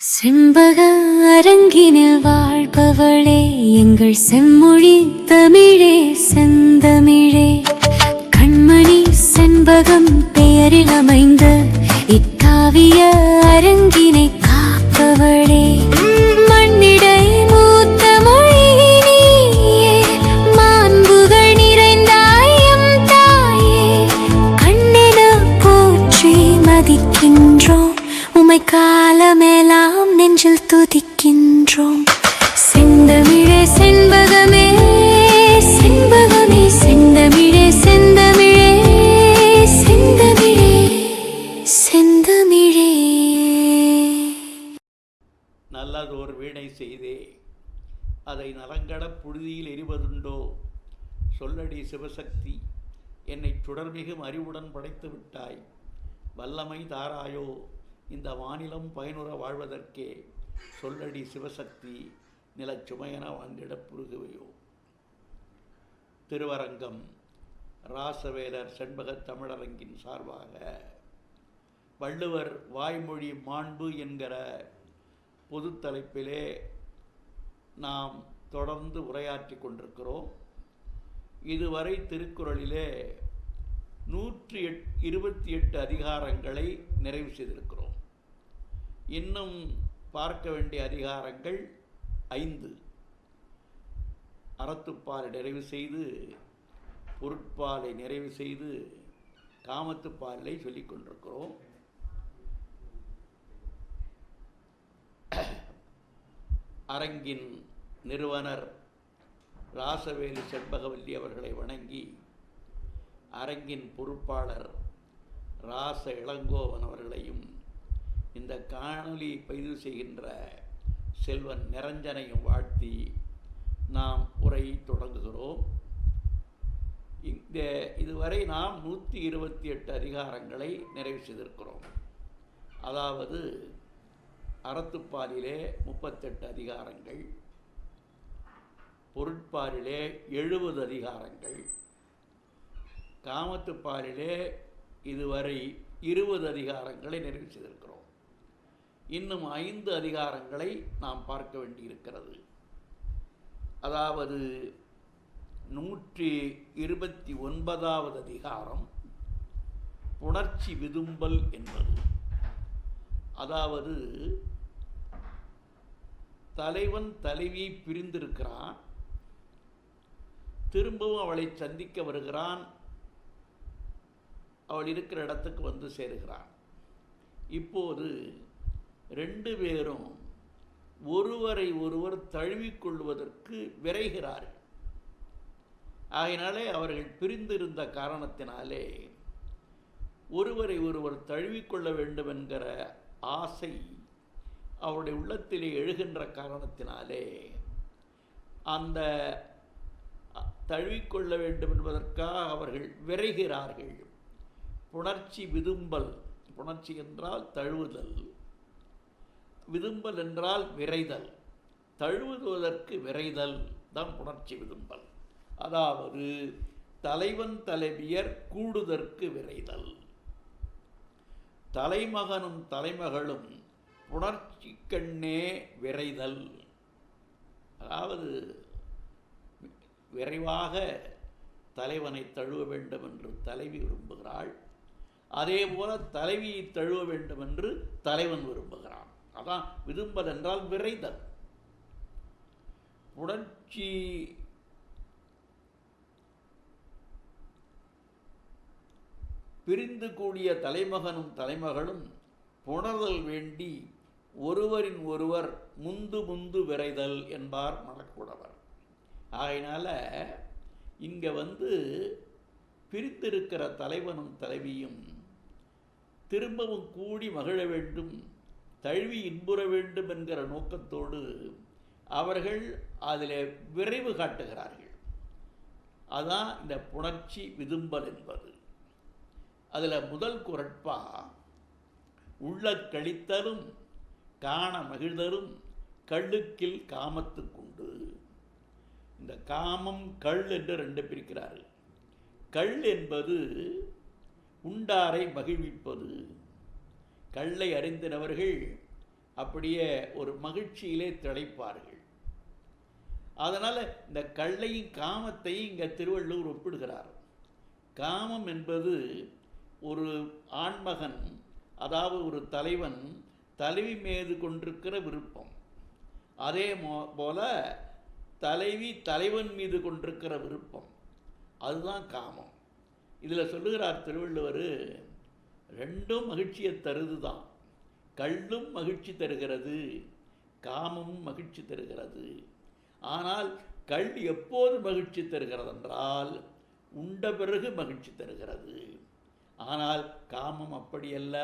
செண்பக அரங்கினில் வாழ்பவளே, எங்கள் செம்மொழி தமிழே, செந்தமிழே. கண்மணி செண்பகம் பெயரில் அமைந்த இக்காவிய அரங்கினை காப்பவளே, மண்ணிடை மூத்த மொழி நீயே, மாண்புகள் நிறைந்தாயம் தாயே. கண்ணென போற்றி மதிக்கின்றோம், உமை காலமேலாம் நெஞ்சில் துதிக்கின்றோம். செந்தமிழே செண்பகமே, செண்பகமே செந்தமிழே, செந்தமிழே, செந்தமிழே, செந்தமிழே. நல்லதோர் வீணை செய்தே அதை நலங்கடப் புழுதியில் எரிவதுண்டோ? சொல்லடி சிவசக்தி, என்னை சுடர்மிகும் அறிவுடன் படைத்து விட்டாய். வல்லமை தாராயோ இந்த மாநிலம் பயனுற வாழ்வதற்கே. சொல்லடி சிவசக்தி, நிலச்சுமையென வாழ்ந்திடப் புருகுவையோ. திருவரங்கம் ராசவேலர் செண்பகத் தமிழரங்கின் சார்பாக வள்ளுவர் வாய்மொழி மாண்பு என்கிற பொது தலைப்பிலே நாம் தொடர்ந்து உரையாற்றி கொண்டிருக்கிறோம். இதுவரை திருக்குறளிலே 128 அதிகாரங்களை நிறைவு செய்திருக்கிறோம். இன்னும் பார்க்க வேண்டிய அதிகாரங்கள் 5. அறத்துப்பாலை நிறைவு செய்து, பொருட்பாலை நிறைவு செய்து, காமத்துப்பாலை சொல்லிக் கொண்டிருக்கிறோம். அரங்கின் நிறுவனர் ராசவேலு செண்பகவல்லி அவர்களை வணங்கி, அரங்கின் பொறுப்பாளர் ராச இளங்கோவன் அவர்களையும், இந்த காணொலியை பதிவு செய்கின்ற செல்வன் நிரஞ்சனையும் வாழ்த்தி நாம் உரையை தொடங்குகிறோம். இதுவரை நாம் 128 அதிகாரங்களை நிறைவு செய்திருக்கிறோம். அதாவது அறத்துப்பாலிலே 38 அதிகாரங்கள், பொருட்பாலிலே 70 அதிகாரங்கள், காமத்துப்பாலிலே இதுவரை 20 அதிகாரங்களை நிறைவு செய்திருக்கிறோம். இன்னும் 5 அதிகாரங்களை நாம் பார்க்க வேண்டியிருக்கிறது. அதாவது 129வது அதிகாரம் புணர்ச்சி விதும்பல் என்பது. அதாவது தலைவன் தலைவியை பிரிந்திருக்கிறான், திரும்பவும் அவளை சந்திக்க வருகிறான், அவள் இருக்கிற இடத்துக்கு வந்து சேருகிறான். இப்போது 2 பேரும் ஒருவரை ஒருவர் தழுவிக்கொள்வதற்கு விரைகிறார்கள். ஆகையினாலே அவர்கள் பிரிந்திருந்த காரணத்தினாலே ஒருவரை ஒருவர் தழுவிக்கொள்ள வேண்டும் என்கிற ஆசை அவருடைய உள்ளத்திலே எழுகின்ற காரணத்தினாலே அந்த தழுவிக்கொள்ள வேண்டும் என்பதற்காக அவர்கள் விரைகிறார்கள். புணர்ச்சி விதும்பல். புணர்ச்சி என்றால் தழுவுதல், விதும்பல் என்றால் விரைதல். தழுவுவதற்கு விரைதல் தான் புணர்ச்சி விதும்பல். அதாவது தலைவன் தலைவியர் கூடுதற்கு விரைதல். தலைமகனும் தலைமகளும் புணர்ச்சி கண்ணே விரைதல். அதாவது விரைவாக தலைவனை தழுவ வேண்டும் என்று தலைவி விரும்புகிறாள், அதே போல தலைவியை தழுவ வேண்டும் என்று தலைவன் விரும்புகிறான். அதான் விதும்பல் என்றால் விரைதல். புணர்ச்சி பிரிந்து கூடிய தலைமகனும் தலைமகளும் புணர்தல் வேண்டி ஒருவரின் ஒருவர் முந்து முந்து விரைதல் என்பார் மணக்குடவர். ஆகையினால இங்கே பிரித்திருக்கிற தலைவனும் தலைவியும் திரும்பவும் கூடி மகிழ வேண்டும், தழுவி இன்புற வேண்டும் என்கிற நோக்கத்தோடு அவர்கள் அதில் விரைவு காட்டுகிறார்கள். அதுதான் இந்த புணர்ச்சி விதும்பல் என்பது. அதில் முதல் குறட்பா உள்ள கழித்தலும் காண மகிழ்தலும் கள்ளுக்கில் காமத்துக்குண்டு. இந்த காமம் கள் என்று 2 பிரிக்கிறார்கள். கள் என்பது உண்டாரை மகிழ்விப்பது. கள்ளை அறிந்தனவர்கள் அப்படியே ஒரு மகிழ்ச்சியிலே திளைப்பார்கள். அதனால் இந்த கள்ளையும் காமத்தையும் இங்கே திருவள்ளுவர் ஒப்பிடுகிறார். காமம் என்பது ஒரு ஆண்மகன், அதாவது ஒரு தலைவன் தலைவி மீது கொண்டிருக்கிற விருப்பம். அதே போல தலைவி தலைவன் மீது கொண்டிருக்கிற விருப்பம், அதுதான் காமம். இதில் சொல்லுகிறார் திருவள்ளுவர், ரெண்டும் மகிழ்ச்சியை தருது தான். கள்ளும் மகிழ்ச்சி தருகிறது, காமமும் மகிழ்ச்சி தருகிறது. ஆனால் கள் எப்போது மகிழ்ச்சி தருகிறது என்றால் உண்ட பிறகு மகிழ்ச்சி தருகிறது. ஆனால் காமம் அப்படியல்ல,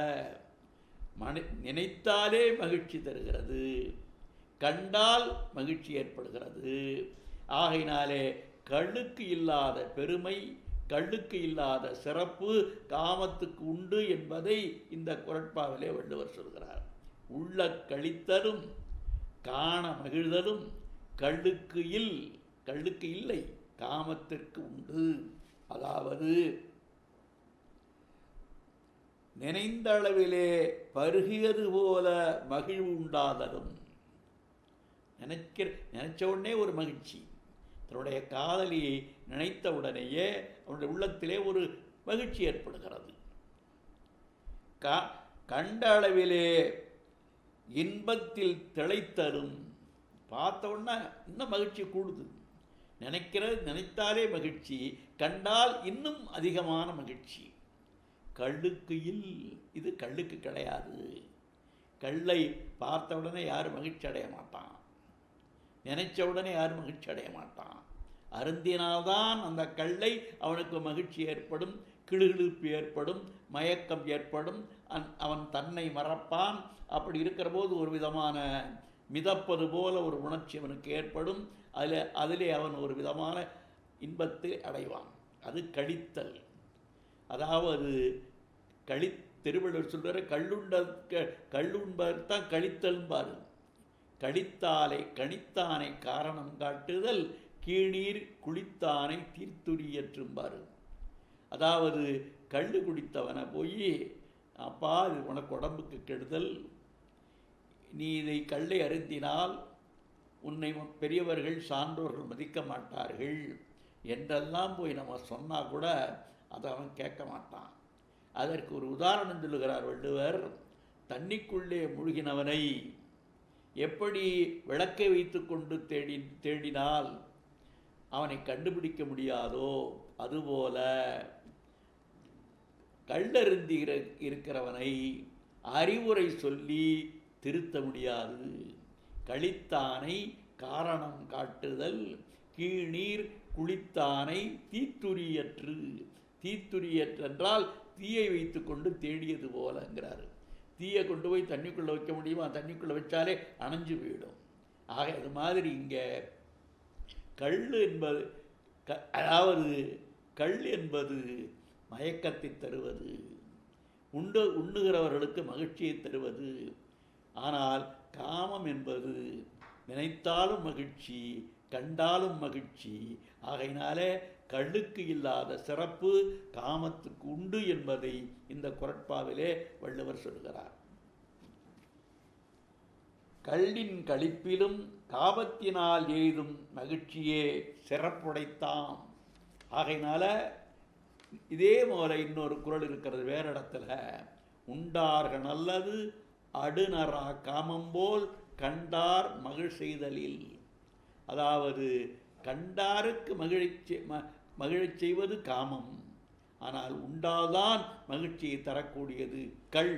நினைத்தாலே மகிழ்ச்சி தருகிறது, கண்டால் மகிழ்ச்சி ஏற்படுகிறது. ஆகையினாலே கள்ளுக்கு இல்லாத பெருமை, கள்ளுக்கு இல்லாத சிறப்பு காமத்துக்கு உண்டு என்பதை இந்த குறட்பாவிலே வள்ளுவர் சொல்கிறார். உள்ள கழித்தலும் காண மகிழ்தலும் கள்ளுக்கு இல்லை, காமத்திற்கு உண்டு. அதாவது நினைந்த அளவிலே பருகியது போல மகிழ்வு உண்டாதலும். நினைச்ச உடனே ஒரு மகிழ்ச்சி, தன்னுடைய காதலியை நினைத்த உடனேயே அவனுடைய உள்ளத்திலே ஒரு மகிழ்ச்சி ஏற்படுகிறது. கண்ட அளவிலே இன்பத்தில் திளைத்தலும், பார்த்த உடனே இன்னும் மகிழ்ச்சி கூடுது. நினைத்தாலே மகிழ்ச்சி, கண்டால் இன்னும் அதிகமான மகிழ்ச்சி. கள்ளுக்கு இது கள்ளுக்கு கிடையாது. கள்ளை பார்த்த உடனே யாரும் மகிழ்ச்சி அடைய மாட்டான், நினைச்ச உடனே யாரும் மகிழ்ச்சி அடைய மாட்டான். அருந்தினால்தான் அந்த கள்ளை அவனுக்கு மகிழ்ச்சி ஏற்படும், கிளுகிழுப்பு ஏற்படும், மயக்கம் ஏற்படும், அவன் தன்னை மறப்பான். அப்படி இருக்கிற போது ஒரு விதமான மிதப்பது போல ஒரு உணர்ச்சி அவனுக்கு ஏற்படும். அதிலே அவன் ஒரு விதமான இன்பத்தை அடைவான். அது கழித்தல். அதாவது திருவள்ளுவர் சொல்கிற கள்ளுண்பதான் கழித்தல்பாரு. கணித்தானை காரணம் காட்டுதல் கீழீர் குளித்தானை தீர்த்துரியற்றும்பாரு. அதாவது கள்ளு குடித்தவனை போய், அப்பா இது உனக்கு உடம்புக்கு கெடுதல், நீ இதை கள்ளை அருந்தினால் உன்னை பெரியவர்கள் சான்றோர்கள் மதிக்க மாட்டார்கள் என்றெல்லாம் போய் நம்ம சொன்னால் கூட அதை அவன் கேட்க மாட்டான். அதற்கு ஒரு உதாரணம் சொல்லுகிறார் வள்ளுவர். தண்ணிக்குள்ளே மூழ்கினவனை எப்படி விளக்கை வைத்து கொண்டு தேடினால் அவனை கண்டுபிடிக்க முடியாதோ, அதுபோல கள்ளருந்தி இருக்கிறவனை அறிவுரை சொல்லி திருத்த முடியாது. கழித்தானை காரணம் காட்டுதல் கீழ்நீர் குளித்தானை தீத்துரியற்றென்றால் தீயை வைத்து கொண்டு தேடியது போலங்கிறாரு. தீயை கொண்டு போய் தண்ணிக்குள்ளே வைக்க முடியுமா? தண்ணிக்குள்ளே வச்சாலே அணைஞ்சு போயிடும். ஆக அது மாதிரி இங்கே கள் என்பது மயக்கத்தை தருவது, உண்ணுகிறவர்களுக்கு மகிழ்ச்சியை தருவது. ஆனால் காமம் என்பது நினைத்தாலும் மகிழ்ச்சி, கண்டாலும் மகிழ்ச்சி. ஆகையினாலே கள்ளுக்கு இல்லாத சிறப்பு காமத்துக்கு உண்டு என்பதை இந்த குறட்பாவிலே வள்ளுவர் சொல்கிறார். கள்ளின் களிப்பிலும் காபத்தினால் எய்தும் மகிழ்ச்சியே சிறப்புடைத்தாம். ஆகையினால இதே போல இன்னொரு குறள் இருக்கிறது வேறு இடத்துல. உண்டார்கள் நல்லது அடுநரா காமம்போல் கண்டார் மகிழ் செய்தலில். அதாவது கண்டாருக்கு மகிழச் செய்வது காமம், ஆனால் உண்டால்தான் மகிழ்ச்சியை தரக்கூடியது கள்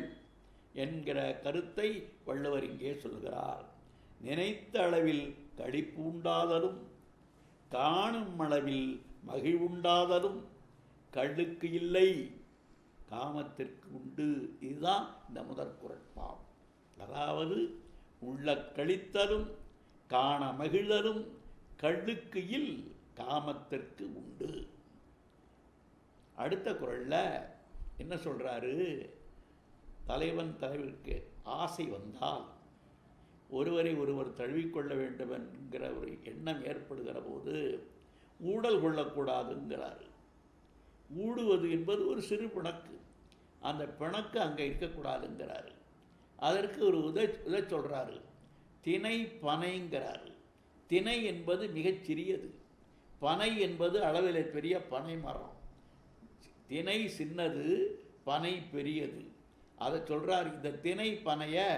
என்கிற கருத்தை வள்ளுவர் இங்கே சொல்கிறார். நினைத்த அளவில் களிப்பு உண்டாதலும் காணும் அளவில் மகிழ்வுண்டாதலும் கள்ளுக்கு இல்லை, காமத்திற்கு உண்டு. இதுதான் இந்த முதற் குறட்பாம். அதாவது உள்ள கழித்தலும் காண மகிழ்தலும் கள்ளுக்கு இல், காமத்திற்கு உண்டு. அடுத்த குறள்ல என்ன சொல்றாரு? தலைவருக்கு ஆசை வந்தால், ஒருவரை ஒருவர் தழுவிக்கொள்ள வேண்டும் என்கிற ஒரு எண்ணம் ஏற்படுகிற போது ஊடல் கொள்ளக்கூடாதுங்கிறார். ஊடுவது என்பது ஒரு சிறு பிணக்கு, அந்த பிணக்கு அங்கே இருக்கக்கூடாதுங்கிறார். அதற்கு ஒரு உதை சொல்கிறாரு. திணை பனைங்கிறாரு. திணை என்பது மிகச்சிறியது, பனை என்பது அளவில் பெரிய பனை மரம். திணை சின்னது, பனை பெரியது. அதை சொல்கிறார். இந்த திணை பனையை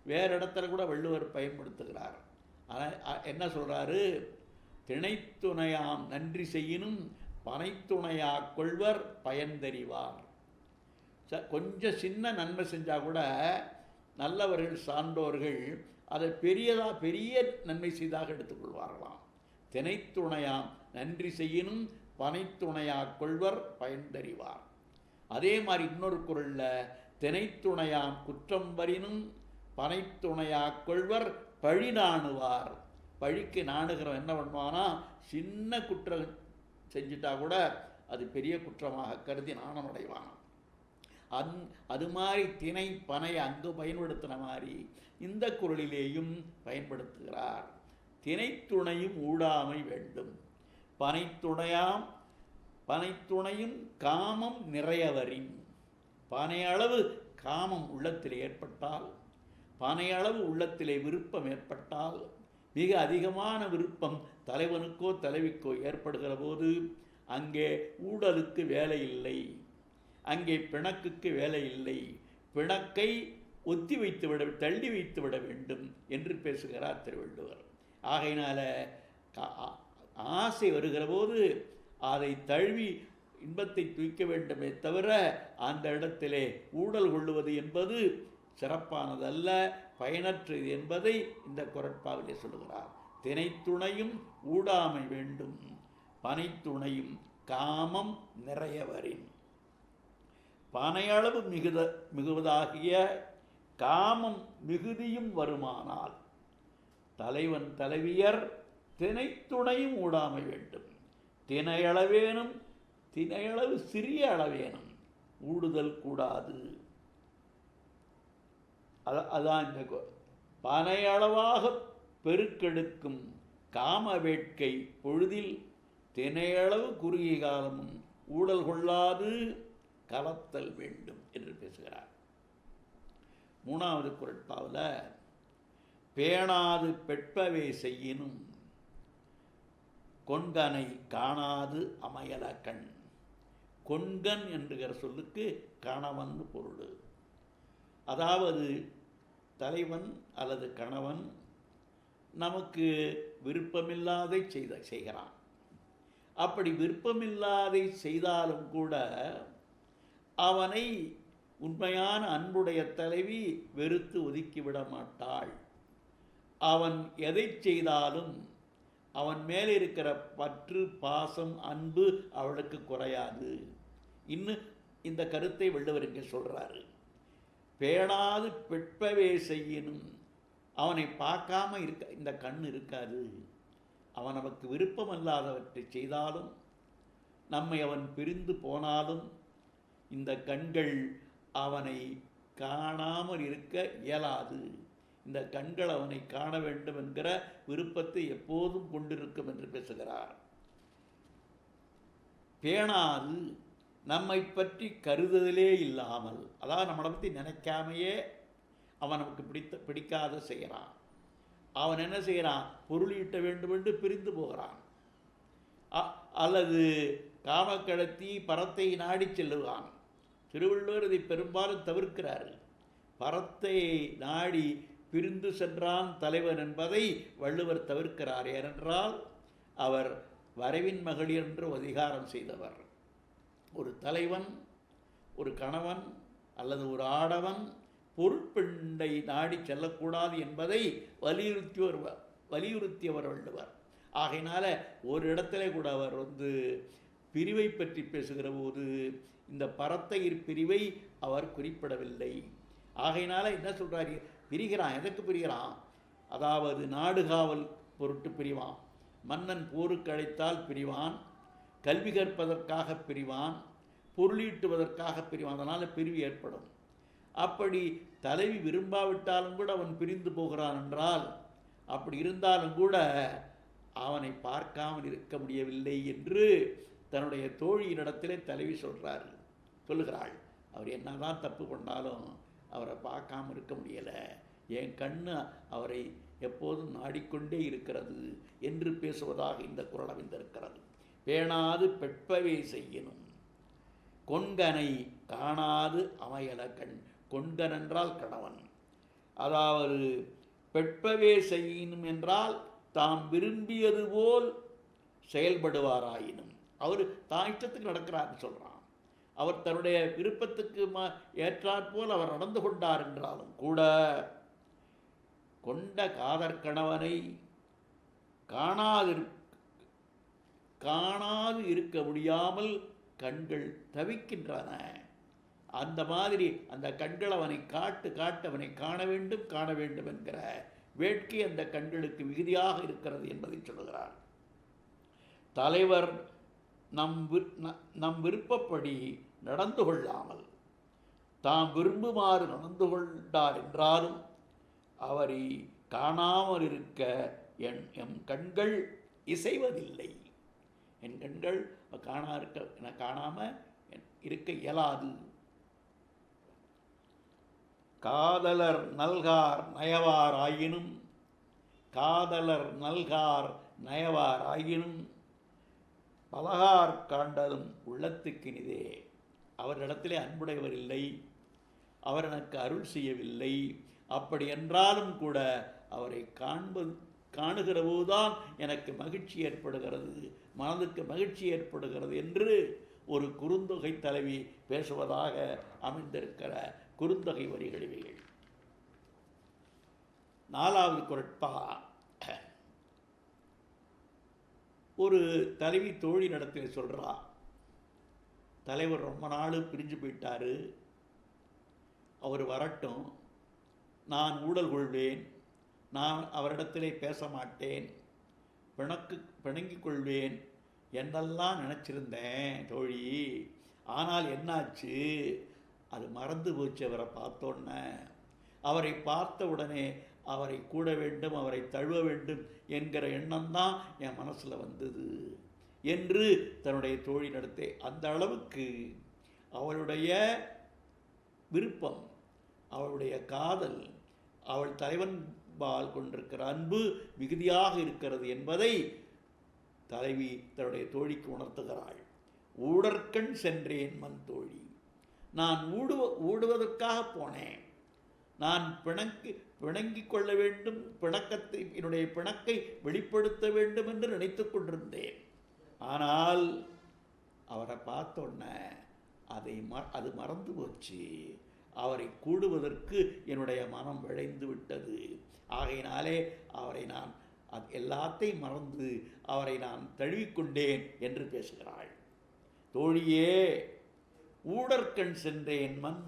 வேறு இடத்துல கூட வள்ளுவர் பயன்படுத்துகிறார். ஆனால் என்ன சொல்கிறாரு? திணைத்துணையாம் நன்றி செய்யினும் பனைத்துணையா கொள்வர் பயன்தறிவார். கொஞ்சம் சின்ன நன்மை செஞ்சால் கூட நல்லவர்கள், சான்றோர்கள் அதை பெரிய நன்மை செய்தாக எடுத்துக்கொள்வார்களாம். திணைத்துணையாம் நன்றி செய்யினும் பனைத்துணையா கொள்வர் பயன்தறிவார். அதே மாதிரி இன்னொரு குறளில் திணைத்துணையாம் குற்றம் வரினும் பனைத்துணையா கொள்வர் பழி நாணுவார். பழிக்கு நாணுகிறவன் என்ன பண்ணுவானா, சின்ன குற்றம் செஞ்சிட்டா கூட அது பெரிய குற்றமாக கருதி நாணமடைவான். அது மாதிரி திணை பனை அங்கு பயன்படுத்தின மாதிரி இந்த குறளிலேயும் பயன்படுத்துகிறார். திணைத்துணையும் ஊடாமை வேண்டும். பனைத்துணையும் காமம் நிறையவரின். பனையளவு காமம் உள்ளத்தில் ஏற்பட்டால், பனையளவு உள்ளத்திலே விருப்பம் ஏற்பட்டால், மிக அதிகமான விருப்பம் தலைவனுக்கோ தலைவிக்கோ ஏற்படுகிற போது அங்கே ஊடலுக்கு வேலை இல்லை, அங்கே பிணக்குக்கு வேலை இல்லை. பிணக்கை ஒத்தி வைத்துவிட, தள்ளி வைத்து விட வேண்டும் என்று பேசுகிறார் திருவள்ளுவர். ஆகையினால ஆசை வருகிற போது அதை தழுவி இன்பத்தை தூய்க்க வேண்டுமே தவிர அந்த இடத்திலே ஊடல் கொள்ளுவது என்பது சிறப்பானதல்ல, பயனற்றது என்பதை இந்த குறட்பாவிலே சொல்லுகிறார். திணைத்துணையும் ஊடாமை வேண்டும், பனைத்துணையும் காமம் நிறையவரின். பனையளவு மிகுவதாகிய காமம் மிகுதியும் வருமானால் தலைவன் தலைவியர் திணைத்துணையும் ஊடாமை வேண்டும். திணையளவு சிறிய அளவேனும் ஊடுதல் கூடாது. அதான் இந்த பனையளவாக பெருக்கெடுக்கும் காம வேட்கை பொழுதில் திணையளவு குறுகிய காலமும் ஊடல் கொள்ளாது கலத்தல் வேண்டும் என்று பேசுகிறார். 3வது குறட்பாவில் பேணாது பெட்பவே செய்யினும் கொண்கனை காணாது அமையல கண். கொண்கன் என்கிற சொல்லுக்கு கணவன் பொருள். அதாவது தலைவன் அல்லது கணவன் நமக்கு விருப்பமில்லாதை செய்கிறான். அப்படி விருப்பமில்லாதை செய்தாலும் கூட அவனை உண்மையான அன்புடைய தலைவி வெறுத்து ஒதுக்கிவிட மாட்டாள். அவன் எதை செய்தாலும் அவன் மேலே இருக்கிற பற்று, பாசம், அன்பு அவளுக்கு குறையாது. இன்னும் இந்த கருத்தை வள்ளுவர் இங்கே சொல்கிறாரு. பேணாது பெட்பவே செய்யினும், அவனை பார்க்காம இந்த கண் இருக்காது. அவன் நமக்கு விருப்பமல்லாதவற்றை செய்தாலும், நம்மை அவன் பிரிந்து போனாலும் இந்த கண்கள் அவனை காணாமல் இருக்க இயலாது. இந்த கண்கள் அவனை காண வேண்டும் என்கிற விருப்பத்தை எப்போதும் கொண்டிருக்கும் என்று பேசுகிறார். பேணாது, நம்மை பற்றி கருதுதலே இல்லாமல், அதாவது நம்மளை பற்றி நினைக்காமையே அவன் நமக்கு பிடிக்காத செய்கிறான். அவன் என்ன செய்கிறான்? பொருளீட்ட வேண்டும் என்று பிரிந்து போகிறான். அல்லது காமக்கடத்தி பரத்தை நாடி செல்லுவான். திருவள்ளுவர் இதை பெரும்பாலும் தவிர்க்கிறார். பரத்தை நாடி பிரிந்து சென்றான் தலைவன் என்பதை வள்ளுவர் தவிர்க்கிறார். ஏனென்றால் அவர் வரவின் மகளிர் என்று அதிகாரம் செய்தவர். ஒரு தலைவன், ஒரு கணவன் அல்லது ஒரு ஆடவன் பொருட்பெண்டை நாடி செல்லக்கூடாது என்பதை வலியுறுத்தியவர் வள்ளுவர். ஆகையினால ஒரு இடத்துல கூட அவர் பிரிவை பற்றி பேசுகிற போது இந்த பரத்தையிற் பிரிவை அவர் குறிப்பிடவில்லை. ஆகையினால என்ன சொல்கிறார்? பிரிகிறான். எதற்கு பிரிகிறான்? அதாவது நாடு காவல் பொருட்டு பிரிவான், மன்னன் போருக்கு அழைத்தால் பிரிவான், கல்வி கற்பதற்காக பிரிவான், பொருளீட்டுவதற்காக பிரிவான். அதனால் பிரிவு ஏற்படும். அப்படி தலைவி விரும்பாவிட்டாலும் கூட அவன் பிரிந்து போகிறான் என்றால், அப்படி இருந்தாலும் கூட அவனை பார்க்காமல் இருக்க முடியவில்லை என்று தன்னுடைய தோழியினிடத்திலே தலைவி சொல்கிறாள். அவர் என்னதான் தப்பு பண்ணாலும் அவரை பார்க்காம இருக்க முடியலை, என் கண்ணு அவரை எப்போதும் நாடிக்கொண்டே இருக்கிறது என்று பேசுவதாக இந்த குறள் அமைந்திருக்கிறது. பேணாது பெட்பவே செய்யணும் கொண்கனை காணாது அமையல கண். கொண்கன் என்றால் கணவன். அதாவது பெட்பவே செய்யணும் என்றால் தாம் விரும்பியது போல் செயல்படுவாராயினும், அவர் தான் இஷ்டத்துக்கு நடக்கிறார்னு சொல்கிறான். அவர் தன்னுடைய விருப்பத்துக்கு ஏற்றாற்போல் அவர் நடந்து கொண்டார் என்றாலும் கூட கொண்ட காதற் கணவனை காணாது இருக்க முடியாமல் கண்கள் தவிக்கின்றன. அந்த மாதிரி அந்த கண்கள் அவனை காட்டு அவனை காண வேண்டும் என்கிற வேட்கை அந்த கண்களுக்கு மிகுதியாக இருக்கிறது என்பதை சொல்லுகிறார். தலைவர் நம் விருப்பப்படி நடந்து கொள்ளாமல் தாம் விரும்புமாறு நடந்து கொண்டார் என்றாலும் அவரை காணாமல் இருக்க எம் கண்கள் இசைவதில்லை. என் கண்கள் காணாமல் இருக்க இயலாது. காதலர் நல்கார் நயவாராயினும் பலகார் காண்டலும் உள்ளத்துக்கினிதே. அவரிடத்திலே அன்புடையவர் இல்லை, அவர் எனக்கு அருள் செய்யவில்லை. அப்படி என்றாலும் கூட அவரை காணுகிற போதுதான் எனக்கு மகிழ்ச்சி ஏற்படுகிறது, மனதுக்கு மகிழ்ச்சி ஏற்படுகிறது என்று ஒரு குறுந்தொகை தலைவி பேசுவதாக அமைந்திருக்கிற குறுந்தொகை வரிகள் இவைகள். 4வது குறட்பா. ஒரு தலைவி தோழி நடத்தில் சொல்கிறா, தலைவர் ரொம்ப நாள் பிரிஞ்சு போயிட்டாரு, அவர் வரட்டும், நான் ஊடல் கொள்வேன், நான் அவரிடத்திலே பேச மாட்டேன், பிணங்கிக் கொள்வேன் என்றெல்லாம் நினச்சிருந்தேன் தோழி. ஆனால் என்னாச்சு, அது மறந்து போச்சு. அவரை பார்த்தோன்னே, அவரை பார்த்த உடனே அவரை கூட வேண்டும், அவரை தழுவ வேண்டும் என்கிற எண்ணம்தான் என் மனசில் வந்தது என்று தன்னுடைய தோழி நடத்தே. அந்த அளவுக்கு அவளுடைய விருப்பம், அவளுடைய காதல், அவள் தலைவன் பால் கொண்டிருக்கிற அன்பு மிகுதியாக இருக்கிறது என்பதை தலைவி தன்னுடைய தோழிக்கு உணர்த்துகிறாள். ஊடற்கண் சென்றேன் மண் தோழி, நான் ஊடுவதற்காக போனேன், நான் பிணங்கிக் கொள்ள வேண்டும், என்னுடைய பிணக்கை வெளிப்படுத்த வேண்டும் என்று நினைத்து கொண்டிருந்தேன். ஆனால் அவரை பார்த்தோன்னே அது மறந்து போச்சு. அவரை கூடுவதற்கு என்னுடைய மனம் விளைந்து விட்டது. ஆகையினாலே அவரை நான் எல்லாத்தையும் மறந்து அவரை நான் தழுவிக்கொண்டேன் என்று பேசுகிறாள். தோழியே, ஊடற்கண் சென்றேன் மண்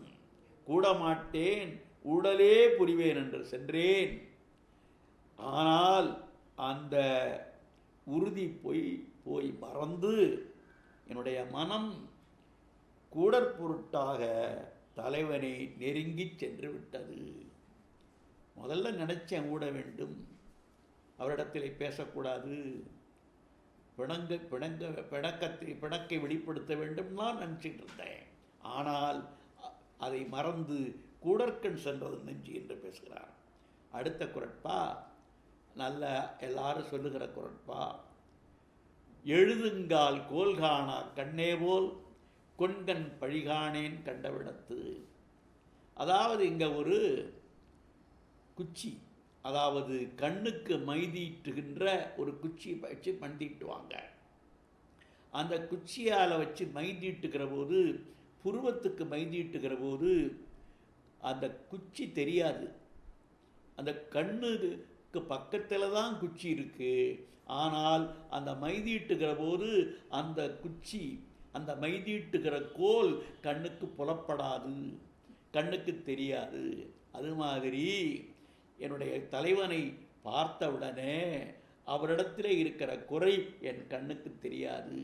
கூடமாட்டேன், ஊடலே புரிவேன் என்று சென்றேன். ஆனால் அந்த உறுதி போய் மறந்து என்னுடைய மனம் கூடற்பொருட்டாக தலைவனை நெருங்கி சென்று விட்டது. முதல்ல நினைச்சேன் ஊட வேண்டும், அவரிடத்தில் பேசக்கூடாது, பிணக்கை வெளிப்படுத்த வேண்டும் நான் நினச்சிட்டு இருந்தேன். ஆனால் அதை மறந்து கூடற்கண் சென்றது நெஞ்சு என்று பேசுகிறார். அடுத்த குறட்பா நல்ல எல்லாரும் சொல்லுகிற குறட்பா. எழுதுங்கால் கோல்கானா கண்ணே போல் கொண்கண் பழிகானேன் கண்டவிடத்து. அதாவது இங்கே ஒரு குச்சி, அதாவது கண்ணுக்கு மைதீட்டுகின்ற ஒரு குச்சியை வச்சு மண்டிட்டுவாங்க. அந்த குச்சியால் வச்சு மைதீட்டுகிற போது, புருவத்துக்கு மைதீட்டுகிற போது அந்த குச்சி தெரியாது. அந்த கண்ணுக்கு பக்கத்தில் தான் குச்சி இருக்குது. ஆனால் அந்த மைதீட்டுகிற போது அந்த குச்சி, அந்த மைதீட்டுகிற கோல் கண்ணுக்கு புலப்படாது, கண்ணுக்கு தெரியாது. அது மாதிரி என்னுடைய தலைவனை பார்த்தவுடனே அவரிடத்தில் இருக்கிற குறை என் கண்ணுக்கு தெரியாது.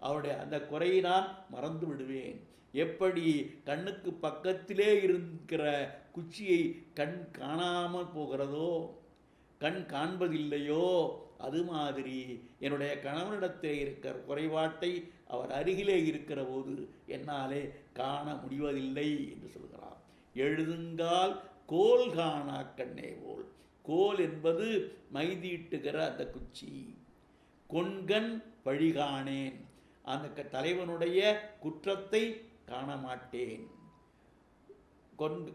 அவருடைய அந்த குறையை நான் மறந்து விடுவேன். எப்படி கண்ணுக்கு பக்கத்திலே இருக்கிற குச்சியை கண் காணாமல் போகிறதோ, கண் காண்பதில்லையோ, அது மாதிரி என்னுடைய கணவனிடத்தில் இருக்கிற குறைபாட்டை அவர் அருகிலே இருக்கிற போது என்னாலே காண முடிவதில்லை என்று சொல்கிறார். எழுதுங்கால் கோல் காணா கண்ணே போல். கோல் என்பது மைதீட்டுகிற அந்த குச்சி. கொண்கண் பழிகாணேன், அந்த தலைவனுடைய குற்றத்தை காண மாட்டேன்.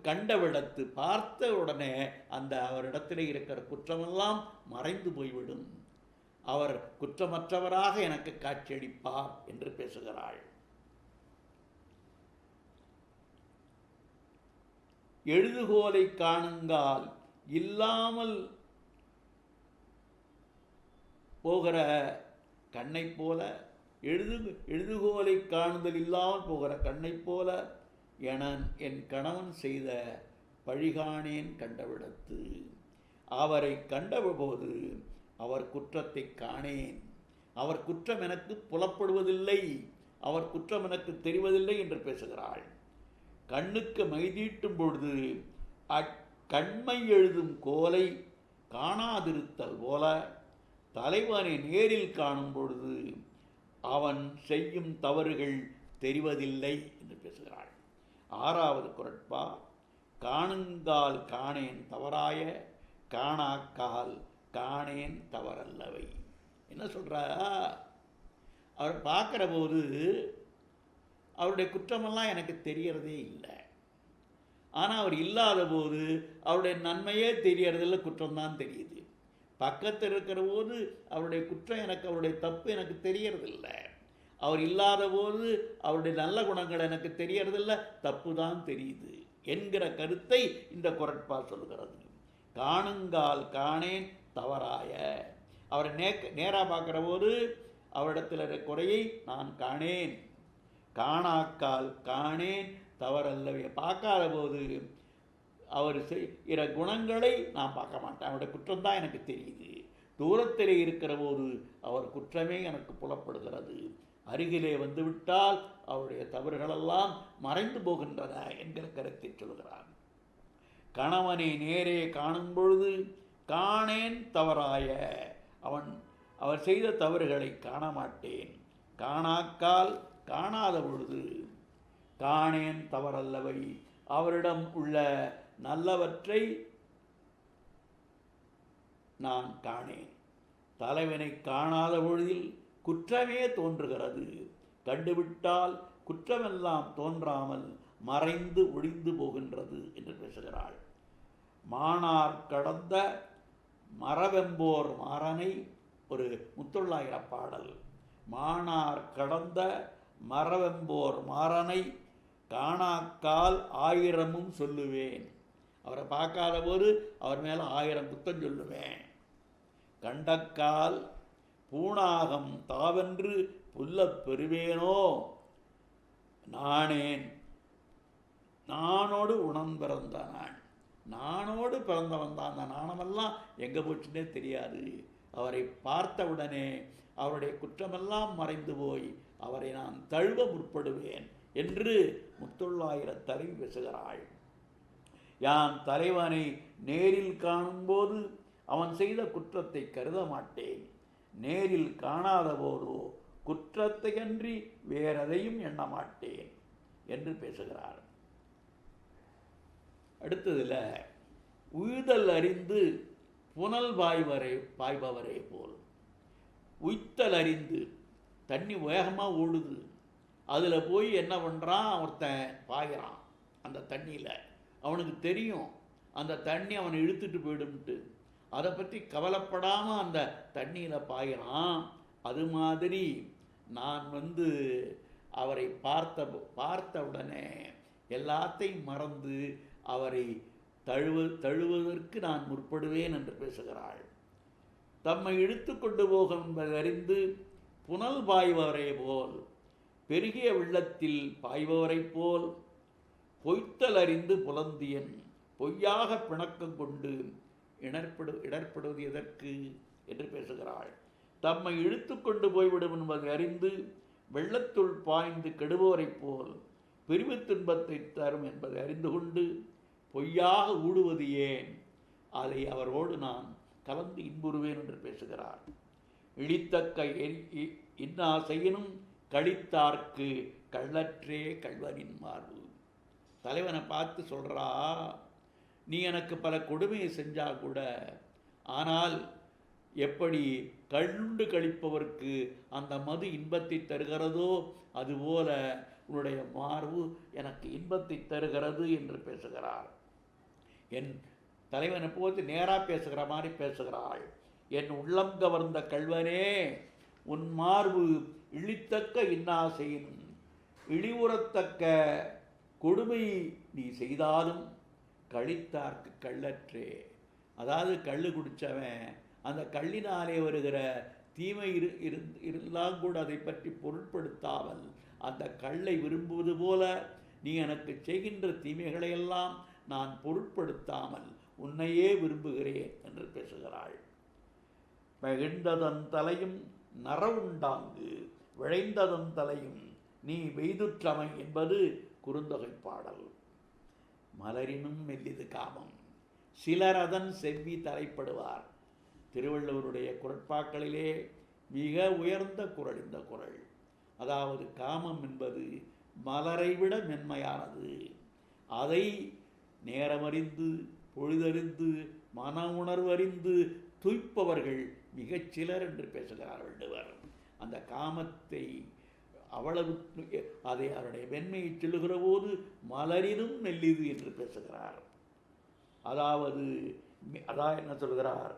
கண்டவிடத்து, பார்த்த உடனே அந்த அவரிடத்தில் இருக்கிற குற்றமெல்லாம் மறைந்து போய்விடும். அவர் குற்றமற்றவராக எனக்கு காட்சியளிப்பார் என்று பேசுகிறாள். எழுதுகோலை காணுங்கால் இல்லாமல் போகிற கண்ணை போல, எழுதுகோலை காணுதல் இல்லாமல் போகிற கண்ணை போல என் கணவன் செய்த பழிகாணேன் கண்டவிடத்து. அவரை கண்டபோது அவர் குற்றத்தை காணேன். அவர் குற்றம் எனக்கு புலப்படுவதில்லை, அவர் குற்றம் எனக்கு தெரிவதில்லை என்று பேசுகிறாள். கண்ணுக்கு மைதீட்டும் பொழுது அக்கண்மை எழுதும் கோலை காணாதிருத்தல் போல தலைவனை நேரில் காணும் பொழுது அவன் செய்யும் தவறுகள் தெரிவதில்லை என்று பேசுகிறாள். 6வது குறட்பா. காணுங்கால் காணேன் தவறாய, காணாக்கால் காணேன் தவறல்லவை. என்ன சொல்றா? அவர் பார்க்குற போது அவருடைய குற்றமெல்லாம் எனக்கு தெரியறதே இல்லை. ஆனால் அவர் இல்லாத போது அவருடைய நன்மையே தெரியறதில்லை, குற்றம்தான் தெரியுது. பக்கத்தில் இருக்கிற போது அவருடைய குற்றம் எனக்கு, அவருடைய தப்பு எனக்கு தெரியறதில்லை. அவர் இல்லாத போது அவருடைய நல்ல குணங்கள் எனக்கு தெரியறதில்லை, தப்பு தான் தெரியுது என்கிற கருத்தை இந்த குறட்பா சொல்கிறது. காணுங்கால் காணேன் தவறாய, அவரை நேராக பார்க்குற போது அவரிடத்தில் இருக்கிற குறையை நான் காணேன். காணாக்கால் காணேன் தவறல்லவே, பார்க்காத போது அவர் செய்கிற குணங்களை நான் பார்க்க மாட்டேன், அவருடைய குற்றம்தான் எனக்கு தெரியுது. தூரத்திலே இருக்கிற போது அவர் குற்றமே எனக்கு புலப்படுகிறது. அருகிலே வந்துவிட்டால் அவருடைய தவறுகளெல்லாம் மறைந்து போகின்றன என்கிற கருத்தை சொல்கிறார். கணவனை நேரே காணும் பொழுது காணேன் தவறாய, அவர் செய்த தவறுகளை காண மாட்டேன். காணாக்கால் காணாத பொழுது காணேன் தவறல்லவை, அவரிடம் உள்ள நல்லவற்றை நான் காணேன். தலைவனை காணாத பொழுதில் குற்றமே தோன்றுகிறது. கண்டுவிட்டால் குற்றமெல்லாம் தோன்றாமல் மறைந்து ஒழிந்து போகின்றது என்று பேசுகிறாள். மானார் கடந்த மரவெம்போர் மாறனை, ஒரு முத்தொள்ளாயிர பாடல். மானார் கடந்த மரவெம்போர் மாறனை காணாக்கால் 1000மும் சொல்லுவேன். அவரை பார்க்காத போது அவர் மேலே 1000 குத்தம் சொல்லுவேன். கண்டக்கால் பூணாகம் தாவென்று புல்லப் பெறுவேனோ நானேன். நானோடு உணன் பிறந்த நானோடு பிறந்தவன் தான். அந்த நாணமெல்லாம் எங்கே போச்சுன்னே தெரியாது. அவரை பார்த்தவுடனே அவருடைய குற்றமெல்லாம் மறைந்து போய் அவரை நான் தழுவ முற்படுவேன் என்று முத்தொள்ளாயிர தலைவி பேசுகிறாள். யான் தலைவனை நேரில் காணும்போது அவன் செய்த குற்றத்தை கருத மாட்டேன். நேரில் காணாத போதோ குற்றத்தையன்றி வேறெதையும் எண்ண மாட்டேன் என்று பேசுகிறார். அடுத்ததில் உய்தல் அறிந்து புனல் பாய்பவரே போல். உய்த்தல் அறிந்து, தண்ணி வேகமாக ஓடுது, அதில் போய் என்ன பண்ணுறான், ஒருத்தன் பாய்கிறான் அந்த தண்ணியில். அவனுக்கு தெரியும் அந்த தண்ணி அவனை இழுத்துட்டு போயிடும்ட்டு, அதை பற்றி கவலைப்படாமல் அந்த தண்ணியில் பாய்கிறான். அது மாதிரி நான் அவரை பார்த்த உடனே எல்லாத்தையும் மறந்து அவரை தழுவதற்கு நான் முற்படுவேன் என்று பேசுகிறாள். தம்மை இழுத்து கொண்டு போகும் என்பதை அறிந்து புனல் பாய்பவரை போல், பெருகிய வெள்ளத்தில் பாய்பவரை போல், பொய்த்தல் அறிந்து புலந்தியன் பொய்யாக பிணக்கம் கொண்டு இடர்படுவது எதற்கு என்று பேசுகிறாள். தம்மை இழுத்து கொண்டு போய்விடும் என்பதை அறிந்து வெள்ளத்துள் பாய்ந்து கெடுபவரை போல் பிரிவு துன்பத்தை தரும் என்பதை அறிந்து கொண்டு பொய்யாக ஊடுவது ஏன், அதை அவரோடு நான் கலந்து இன்புறுவேன் என்று பேசுகிறார். இழித்தக்க இன்னா செய்யினும் கழித்தார்க்கு கள்ளற்றே கள்வனின் மார்பு. தலைவனை பார்த்து சொல்கிறா, நீ எனக்கு பல கொடுமையை செஞ்சா கூட, ஆனால் எப்படி கண்டு கழிப்பவர்க்கு அந்த மது இன்பத்தை தருகிறதோ அதுபோல உன்னுடைய மார்பு எனக்கு இன்பத்தை தருகிறது என்று பேசுகிறார். என் தலைவனை போது நேராக பேசுகிற மாதிரி பேசுகிறாள். என் உள்ளம் கவர்ந்த கள்வனே, உன் மார்பு இழித்தக்க இன்னாசையின் இழிவுறத்தக்க கொடுமை நீ செய்தாலும் கழித்தார்க்கு கள்ளற்றே. அதாவது கள்ளு குடித்தவன் அந்த கள்ளினாலே வருகிற தீமை இருந்தால் கூட அதை பற்றி பொருட்படுத்தாமல் அந்த கள்ளை விரும்புவது போல நீ எனக்கு செய்கின்ற தீமைகளையெல்லாம் நான் பொருட்படுத்தாமல் உன்னையே விரும்புகிறேன் என்று பேசுகிறாள். மகிழ்ந்ததன் தலையும் நரவுண்டாங்கு விழைந்ததன் தலையும் நீ வெய்துற்றமை என்பது குறுந்தொகை பாடல். மலரினும் மெல்லிது காமம், சிலர் அதன் செவ்வி தலைப்படுவார். திருவள்ளுவருடைய குரட்பாக்களிலே மிக உயர்ந்த குரல் இந்த குரல். அதாவது காமம் என்பது மலரை விட மென்மையானது. அதை நேரமறிந்து பொழுதறிந்து மன உணர்வறிந்து துய்ப்பவர்கள் மிகச்சிலர் என்று பேசுகிறார் வள்ளுவர். அந்த காமத்தை அவ்வளவு அதை அவருடைய வெண்மையை சொல்லுகிற போது மலரினும் மெல்லிது என்று பேசுகிறார். அதாவது என்ன சொல்கிறார்,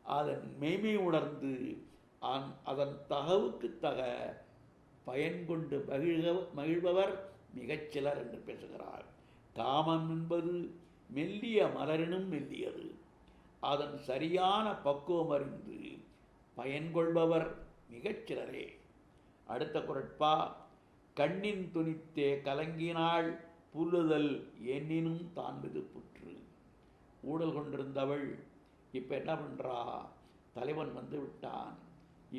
அதன் மெய்மை உணர்ந்து அதன் தகவுக்கு தக பயன் கொண்டு மகிழ்பவர் மிகச்சிலர் என்று பேசுகிறார். காமம் என்பது மெல்லிய மலரினும் மெல்லியது. அதன் சரியான பக்குவம் அறிந்து பயன்கொள்பவர் மிகச்சிலரே. அடுத்த குரட்பா, கண்ணின் துணித்தே கலங்கினாள் புல்லுதல் எண்ணினும் தான் விதுப்புற்று. ஊடல் கொண்டிருந்தவள் இப்போ என்ன பண்ணுறா, தலைவன் வந்து விட்டான்,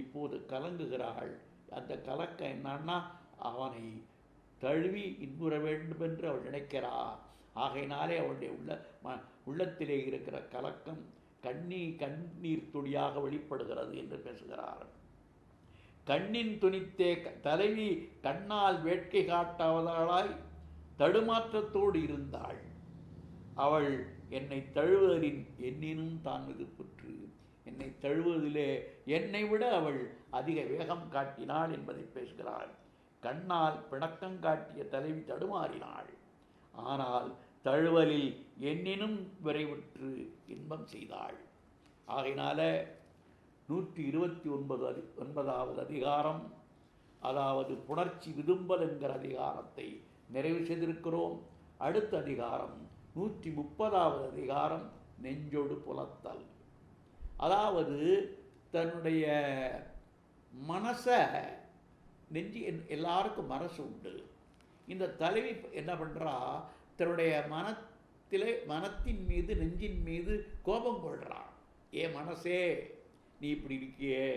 இப்போது கலங்குகிறாள். அந்த கலக்கம் என்னன்னா, அவனை தழுவி இன்புற வேண்டும் என்று அவள் நினைக்கிறா. ஆகையினாலே அவளுடைய உள்ளத்திலே இருக்கிற கலக்கம் கண்ணீர் துளியாக வெளிப்படுகிறது என்று பேசுகிறார். கண்ணின் துணித்தே தலைவி கண்ணால் வேட்கை காட்டாவதாளாய் தடுமாற்றத்தோடு இருந்தாள். அவள் என்னை தழுவதின் எண்ணினும் தான் விதுப்புற்று. என்னை தழுவதிலே என்னை விட அவள் அதிக வேகம் காட்டினாள் என்பதை பேசுகிறாள். கண்ணால் பிணக்கம் காட்டிய தலைவி தடுமாறினாள். ஆனால் தழுவலில் எண்ணினும் விரைவுற்று இன்பம் செய்தாள். ஆகையினால 129வது அதிகாரம், அதாவது புணர்ச்சி விதும்பல் என்கிற அதிகாரத்தை நிறைவு செய்திருக்கிறோம். அடுத்த அதிகாரம் 130வது அதிகாரம், நெஞ்சோடு புலத்தல். அதாவது தன்னுடைய மனசை நெஞ்சு எல்லாருக்கும் மனசு உண்டு. இந்த தலைவி என்ன பண்ணுறா, தன்னுடைய மனத்தின் மீது நெஞ்சின் மீது கோபம் கொள்கிறான். மனசே நீ இப்படி இருக்கியே,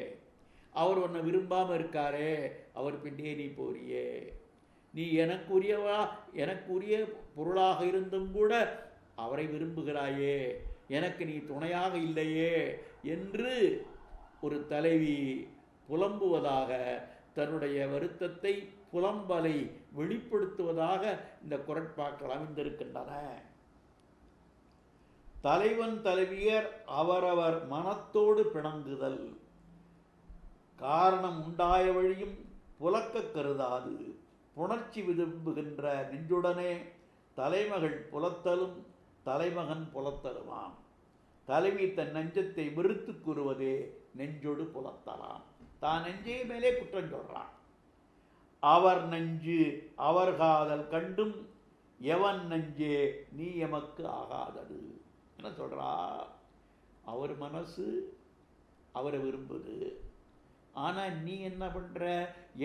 அவர் உன்னை விரும்பாமல் இருக்காரே, அவர் பின்னே நீ போறியே, நீ எனக்குரிய பொருளாக இருந்தும் கூட அவரை விரும்புகிறாயே, எனக்கு நீ துணையாக இல்லையே என்று ஒரு தலைவி புலம்புவதாக, தன்னுடைய வருத்தத்தை புலம்பலை வெளிப்படுத்துவதாக இந்த குரட்பாக்கள் அமைந்திருக்கின்றன. தலைவன் தலைவியர் அவரவர் மனத்தோடு பிணங்குதல் காரணம் உண்டாய வழியும் புலக்க கருதாது புணர்ச்சி விரும்புகின்ற நெஞ்சுடனே தலைமகள் புலத்தலும் தலைமகன் புலத்தலுமாம். தலைவி தன் நெஞ்சத்தை வெறுத்து கூறுவதே நெஞ்சோடு புலத்தலாம். தான் நெஞ்சே மேலே குற்றம் சொல்றான். அவர் நெஞ்சு அவர் காதல் கண்டும் எவன் நெஞ்சே நீ எமக்கு ஆகாதது. என்ன சொல்றா, அவர் மனசு அவரை விரும்புது, ஆனால் நீ என்ன பண்ற,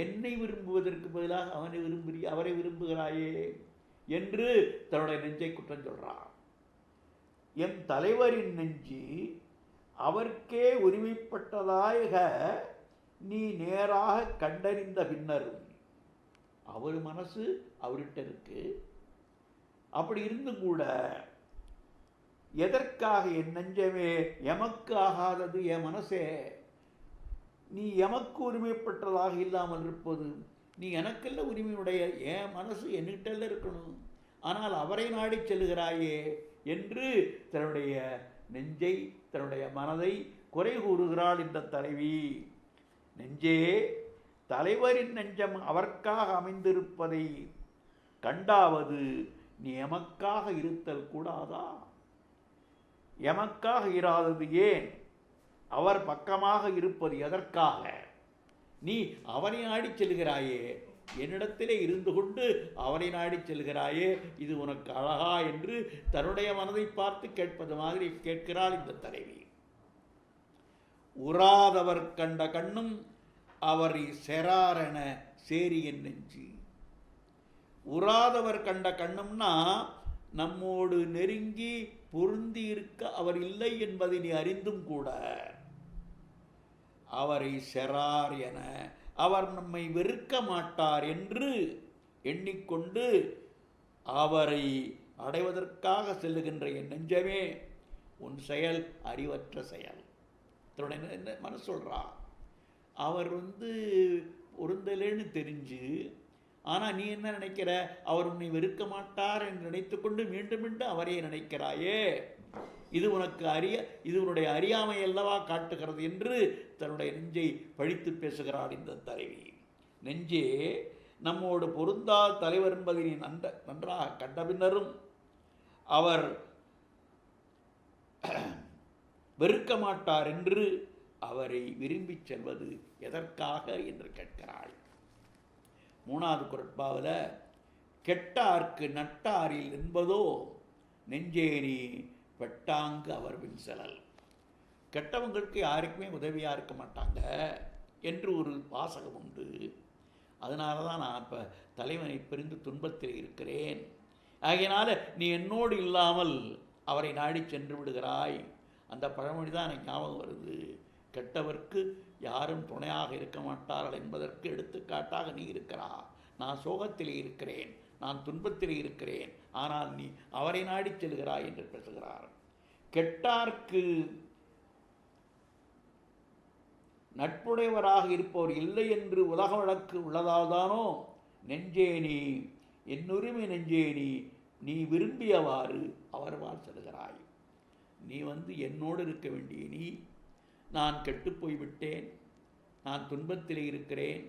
என்னை விரும்புவதற்கு பதிலாக அவரை விரும்புகிறாயே என்று தன்னுடைய நெஞ்சை குற்றம் சொல்றான். எம் தலைவரின் நெஞ்சு அவர்க்கே உரிமைப்பட்டதாக நீ நேராக கண்டறிந்த பின்னரும் அவர் மனசு அவர்கிட்ட இருக்கு. அப்படி இருந்தும் கூட எதற்காக என் நெஞ்சமே எமக்கு ஆகாதது, என் மனசே நீ எமக்கு உரிமைப்பட்டதாக இல்லாமல் இருப்பது, நீ எனக்கெல்லாம் உரிமையுடைய, என் மனசு என்கிட்ட இருக்கணும், ஆனால் அவரை நாடி செல்கிறாயே என்று தன்னுடைய நெஞ்சை, தன்னுடைய மனதை குறை கூறுகிறாள் இந்த தலைவி. நெஞ்சே, தலைவரின் நெஞ்சம் அவர்க்காக அமைந்திருப்பதை கண்டாவது நீ எமக்காக இருத்தல் கூடாதா? எமக்காக இராதது ஏன்? அவர் பக்கமாக இருப்பது எதற்காக? நீ அவனை நாடி செல்கிறாயே, என்னிடத்திலே இருந்து கொண்டு அவனை நாடி செல்கிறாயே, இது உனக்கு அழகா என்று தன்னுடைய மனதை பார்த்து கேட்பது மாதிரி கேட்கிறாள் இந்த தலைவி. உறாதவர் கண்ட கண்ணும் அவரை செராரென சேரி என் நெஞ்சு. உறாதவர் கண்ட கண்ணும்னா நம்மோடு நெருங்கி பொருந்தி இருக்க அவர் இல்லை என்பதை நீ அறிந்தும் கூட அவரை செரார் என, அவர் நம்மை வெறுக்க மாட்டார் என்று எண்ணிக்கொண்டு அவரை அடைவதற்காக செல்லுகின்ற என் நெஞ்சமே, உன் செயல் அறிவற்ற செயல். என்ன மனசு சொல்றா? அவர் பொருந்தலேன்னு தெரிஞ்சு, ஆனால் நீ என்ன நினைக்கிற? அவர் உன்னை வெறுக்க மாட்டார் என்று நினைத்து கொண்டு மீண்டும் மீண்டும் அவரே நினைக்கிறாயே, இது உனக்கு இது உன்னுடைய அறியாமை அல்லவா காட்டுகிறது என்று தன்னுடைய நெஞ்சை பழித்து பேசுகிறாள் இந்த தலைவி. நெஞ்சே, நம்மோடு பொருந்தால் தலைவர் என்பதை நீ நன்றாக கண்ட பின்னரும் அவர் வெறுக்க மாட்டார் என்று அவரை விரும்பி செல்வது எதற்காக என்று கேட்கிறாள். 3வது குறட்பாவில் கெட்டார்க்கு நட்டாரில் என்பதோ நெஞ்சேரி பெட்டாங்கு அவர் வின்செலல். கெட்டவங்களுக்கு யாருக்குமே உதவியாக இருக்க மாட்டாங்க என்று ஒரு வாசகம் உண்டு. அதனால தான் நான் இப்போ தலைவனை பிரிந்து துன்பத்தில் இருக்கிறேன். ஆகையினால நீ என்னோடு இல்லாமல் அவரை நாடி சென்று விடுகிறாய். அந்த பழமொழி தான் எனக்கு ஞாபகம் வருது. கெட்டவர்க்கு யாரும் துணையாக இருக்க மாட்டார்கள் என்பதற்கு எடுத்துக்காட்டாக நீ இருக்கிறா. நான் சோகத்திலே இருக்கிறேன், நான் துன்பத்திலே இருக்கிறேன், ஆனால் நீ அவரை நாடி செல்கிறாய் என்று பேசுகிறார். கெட்டார்க்கு நட்புடையவராக இருப்பவர் இல்லை என்று உலக வழக்கு உள்ளதால்தானோ நெஞ்சே நீ, என்னுரிமை நெஞ்சே நீ விரும்பியவாறு அவர்வால் செல்கிறாய். நீ என்னோடு இருக்க வேண்டிய நீ, நான் கெட்டுப்போய் விட்டேன், நான் துன்பத்தில் இருக்கிறேன்,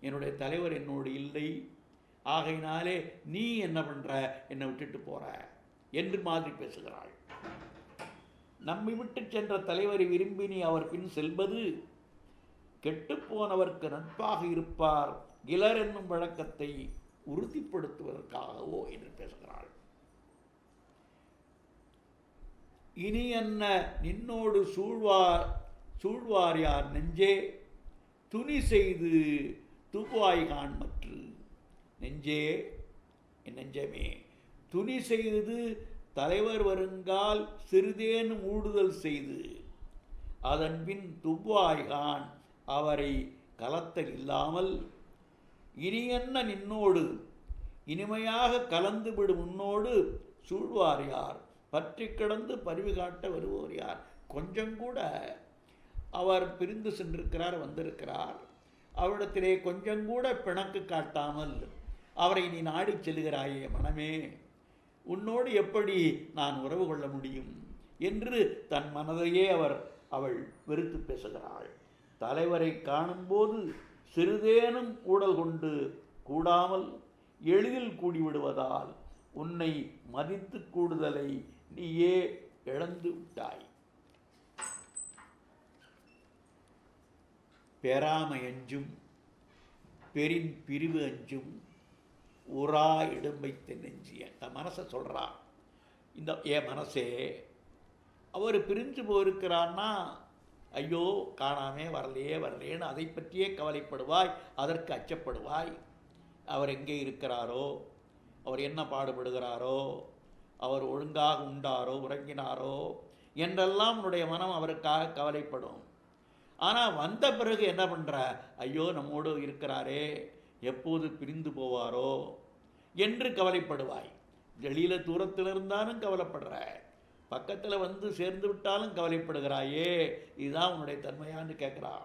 என்னுடைய தலைவர் என்னோடு இல்லை, ஆகையினாலே நீ என்ன பண்ணுற, என்னை விட்டுட்டு போகிற என்று மாதிரி பேசுகிறாள். நம்மை விட்டு சென்ற தலைவரை விரும்பி நீ அவர் பின் செல்வது கெட்டுப்போனவர்க்கு நட்பாக இருப்பார் கிளர் என்னும் வழக்கத்தை உறுதிப்படுத்துவதற்காகவோ என்று பேசுகிறாள். இனி என்ன நின்னோடு சூழ்வார் யார் நெஞ்சே, துணி செய்து துவாய்கான் மற்று. நெஞ்சே, என் நெஞ்சமே, துணி செய்து தலைவர் வருங்கால் சிறிதேனும் ஊடுதல் செய்து அதன்பின் துவாய்கான் அவரை கலத்தல் இல்லாமல், இனி என்ன நின்னோடு இனிமையாக கலந்து விடும் உன்னோடு சூழ்வார் யார், பற்றி கிடந்து பரிவு காட்ட வருவோர் யார். கொஞ்சம் கூட அவர் பிரிந்து சென்றிருக்கிறார், வந்திருக்கிறார், அவரிடத்திலே கொஞ்சம் கூட பிணக்கு காட்டாமல் அவரை நீ நாடி செல்கிறாயே மனமே, உன்னோடு எப்படி நான் உறவு கொள்ள முடியும் என்று தன் மனதையே அவள் வெறுத்து பேசுகிறாள். தலைவரை காணும்போது சிறிதேனும் ஊடல் கொண்டு கூடாமல் எளிதில் கூடிவிடுவதால் உன்னை மதித்து கூடுதலை நீயே இழந்து விட்டாய். பெறாமை அஞ்சும் பெரின் பிரிவு அஞ்சும் உரா இடும்பைத்த நெஞ்சிய மனசை சொல்கிறா. இந்த என் மனசே, அவர் பிரிஞ்சு போயிருக்கிறான்னா ஐயோ காணாமே வரலேன்னு அதை பற்றியே கவலைப்படுவாய், அதற்கு அச்சப்படுவாய். அவர் எங்கே இருக்கிறாரோ, அவர் என்ன பாடுபடுகிறாரோ, அவர் ஒழுங்காக உண்டாரோ உறங்கினாரோ என்றெல்லாம் உன்னுடைய மனம் அவருக்காக கவலைப்படும். ஆனால் வந்த பிறகு என்ன பண்ணுற, ஐயோ நம்மோடு இருக்கிறாரே, எப்போது பிரிந்து போவாரோ என்று கவலைப்படுவாய். வெளியில் தூரத்தில் இருந்தாலும் கவலைப்படுற, பக்கத்தில் சேர்ந்து விட்டாலும் கவலைப்படுகிறாயே. இதுதான் உன்னுடைய தன்மையான்னு கேட்குறா.